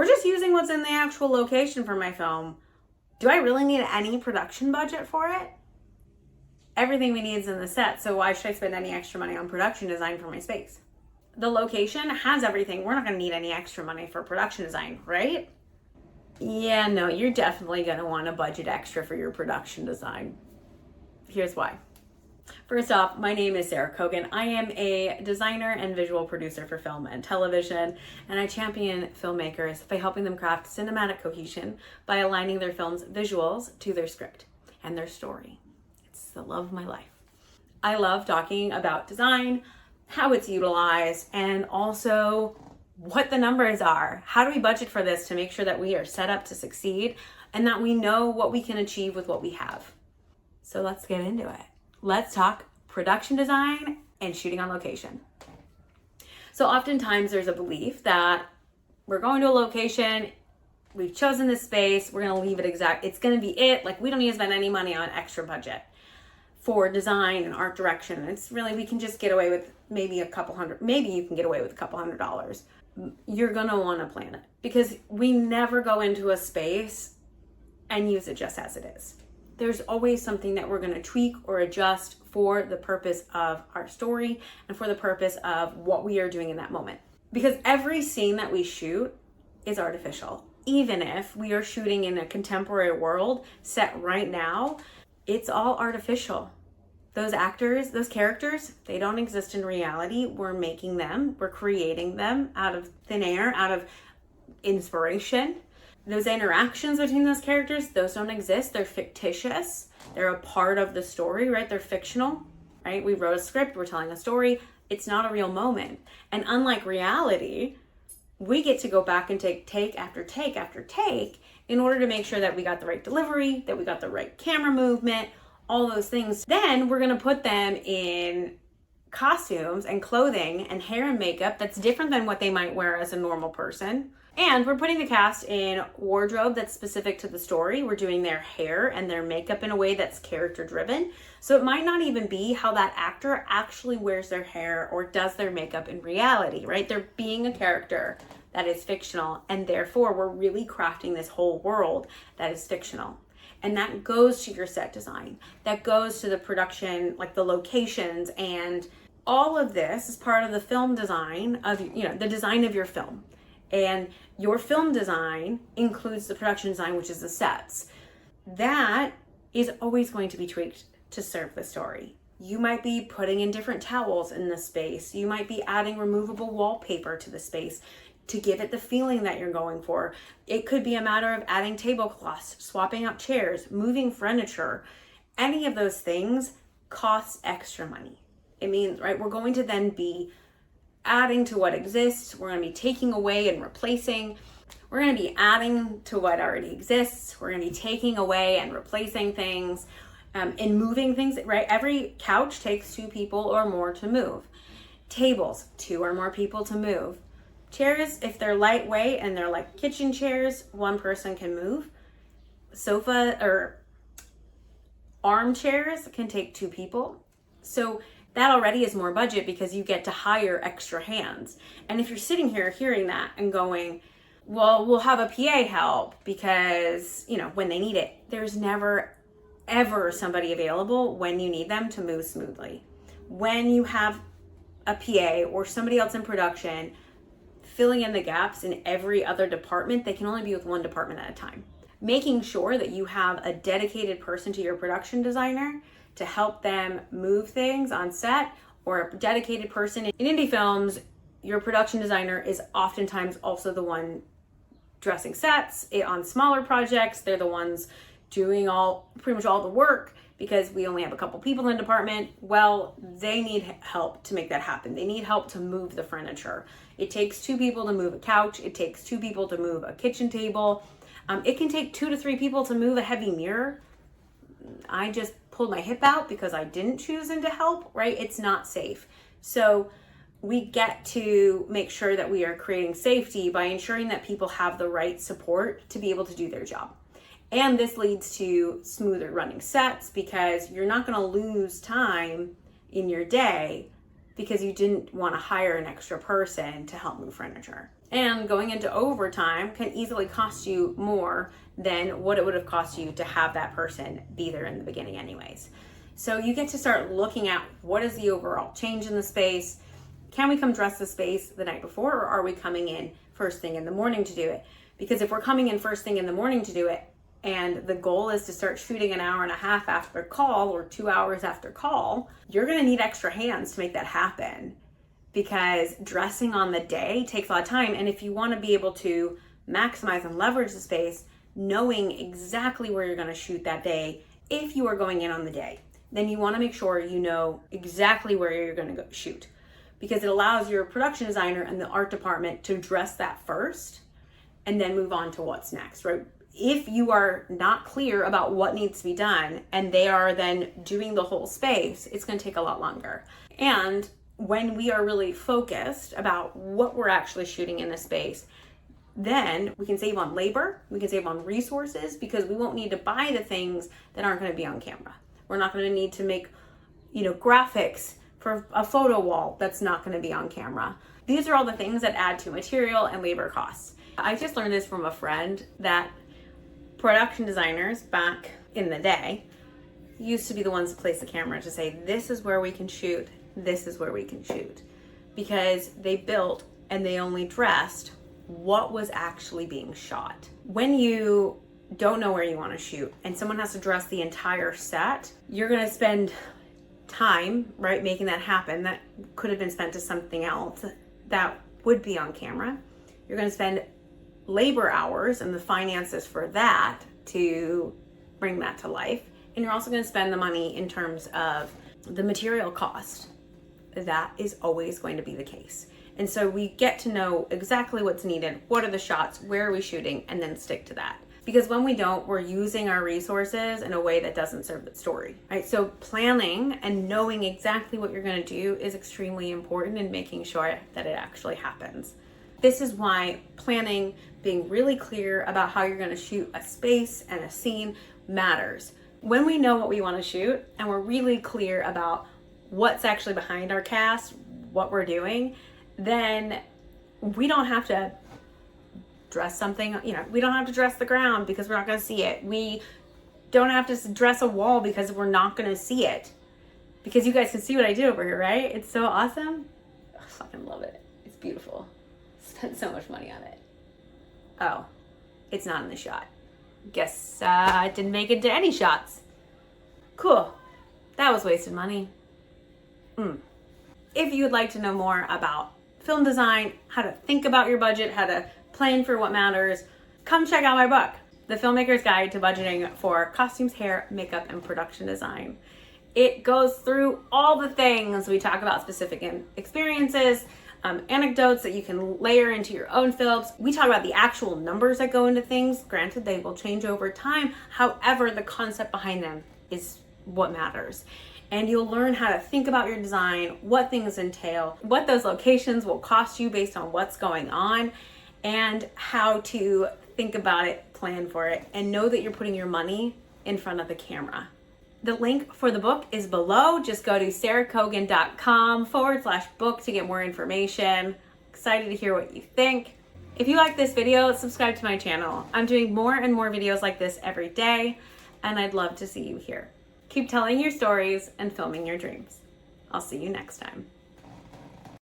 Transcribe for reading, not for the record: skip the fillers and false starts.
we're just using what's in the actual location for my film. Do I really need any production budget for it? Everything we need is in the set, so why should I spend any extra money on production design for my space? The location has everything. We're not going to need any extra money for production design, right? Yeah, no, you're definitely going to want to budget extra for your production design. Here's why. First off, my name is Sarah Kogan. I am a designer and visual producer for film and television, and I champion filmmakers by helping them craft cinematic cohesion by aligning their film's visuals to their script and their story. It's the love of my life. I love talking about design, how it's utilized, and also what the numbers are. How do we budget for this to make sure that we are set up to succeed and that we know what we can achieve with what we have? So let's get into it. Let's talk production design and shooting on location. So oftentimes there's a belief that we're going to a location, we've chosen this space, we're going to leave it exact, it's going to be it. Like, we don't need to spend any money on extra budget for design and art direction. It's really, we can just get away with maybe a couple hundred, maybe you can get away with a couple $100. You're going to want to plan it, because we never go into a space and use it just as it is. There's always something that we're going to tweak or adjust for the purpose of our story and for the purpose of what we are doing in that moment. Because every scene that we shoot is artificial. Even if we are shooting in a contemporary world set right now, it's all artificial. Those actors, those characters, they don't exist in reality. We're making them, we're creating them out of thin air, out of inspiration. Those interactions between those characters, those don't exist. They're fictitious. They're a part of the story, right? They're fictional, right? We wrote a script, we're telling a story. It's not a real moment. And unlike reality, we get to go back and take take after take after take in order to make sure that we got the right delivery, that we got the right camera movement, all those things. Then we're going to put them in costumes and clothing and hair and makeup that's different than what they might wear as a normal person. And we're putting the cast in wardrobe that's specific to the story. We're doing their hair and their makeup in a way that's character driven. So it might not even be how that actor actually wears their hair or does their makeup in reality, right? They're being a character that is fictional, and therefore we're really crafting this whole world that is fictional. And that goes to your set design. That goes to the production, like the locations, and all of this is part of the film design of, the design of your film. And your film design includes the production design, which is the sets. That is always going to be tweaked to serve the story. You might be putting in different towels in the space. You might be adding removable wallpaper to the space to give it the feeling that you're going for. It could be a matter of adding tablecloths, swapping out chairs, moving furniture. Any of those things costs extra money. It means, right, we're going to then be adding to what exists. We're going to be taking away and replacing. We're going to be adding to what already exists. We're going to be taking away and replacing things and moving things, right? Every couch takes 2 people or more to move. Tables, 2 or more people to move. Chairs, if they're lightweight and they're like kitchen chairs, 1 person can move. Sofa or armchairs can take 2 people. So that already is more budget because you get to hire extra hands. And if you're sitting here hearing that and going, well, we'll have a PA help because, when they need it, there's never, ever somebody available when you need them to move smoothly. When you have a PA or somebody else in production filling in the gaps in every other department, they can only be with one department at a time. Making sure that you have a dedicated person to your production designer to help them move things on set, or a dedicated person. In indie films, your production designer is oftentimes also the one dressing sets. On smaller projects, they're the ones doing pretty much all the work because we only have a couple people in the department. Well, they need help to make that happen. They need help to move the furniture. It takes 2 people to move a couch. It takes 2 people to move a kitchen table. It can take 2 to 3 people to move a heavy mirror. I just pulled my hip out because I didn't choose in to help, right? It's not safe. So we get to make sure that we are creating safety by ensuring that people have the right support to be able to do their job. And this leads to smoother running sets because you're not going to lose time in your day because you didn't want to hire an extra person to help move furniture. And going into overtime can easily cost you more than what it would have cost you to have that person be there in the beginning anyways. So you get to start looking at what is the overall change in the space. Can we come dress the space the night before, or are we coming in first thing in the morning to do it? Because if we're coming in first thing in the morning to do it, and the goal is to start shooting an hour and a half after call or 2 hours after call, you're gonna need extra hands to make that happen, because dressing on the day takes a lot of time. And if you wanna be able to maximize and leverage the space, knowing exactly where you're gonna shoot that day, if you are going in on the day, then you wanna make sure you know exactly where you're gonna go shoot, because it allows your production designer and the art department to dress that first and then move on to what's next, right? If you are not clear about what needs to be done and they are then doing the whole space, it's going to take a lot longer. And when we are really focused about what we're actually shooting in a space, then we can save on labor, we can save on resources, because we won't need to buy the things that aren't going to be on camera. We're not going to need to make, graphics for a photo wall that's not going to be on camera. These are all the things that add to material and labor costs. I just learned this from a friend that production designers back in the day used to be the ones to place the camera to say, this is where we can shoot, this is where we can shoot. Because they built and they only dressed what was actually being shot. When you don't know where you want to shoot and someone has to dress the entire set, you're going to spend time, right, making that happen that could have been spent to something else that would be on camera. You're going to spend labor hours and the finances for that to bring that to life. And you're also going to spend the money in terms of the material cost. That is always going to be the case. And so we get to know exactly what's needed, what are the shots, where are we shooting, and then stick to that. Because when we don't, we're using our resources in a way that doesn't serve the story, right? So planning and knowing exactly what you're going to do is extremely important in making sure that it actually happens. This is why planning, being really clear about how you're going to shoot a space and a scene matters. When we know what we want to shoot and we're really clear about what's actually behind our cast, what we're doing, then we don't have to dress something, we don't have to dress the ground because we're not going to see it. We don't have to dress a wall because we're not going to see it. Because you guys can see what I do over here, right? It's so awesome. I fucking love it. It's beautiful. Spent so much money on it. Oh, it's not in the shot. Guess it didn't make it to any shots. Cool. That was wasted money. If you would like to know more about film design, how to think about your budget, how to plan for what matters, come check out my book, The Filmmaker's Guide to Budgeting for Costumes, Hair, Makeup, and Production Design. It goes through all the things. We talk about specific experiences, anecdotes that you can layer into your own films. We talk about the actual numbers that go into things. Granted, they will change over time. However, the concept behind them is what matters. And you'll learn how to think about your design, what things entail, what those locations will cost you based on what's going on, and how to think about it, plan for it, and know that you're putting your money in front of the camera. The link for the book is below. Just go to sarahcogan.com/book to get more information. Excited to hear what you think. If you like this video, subscribe to my channel. I'm doing more and more videos like this every day, and I'd love to see you here. Keep telling your stories and filming your dreams. I'll see you next time.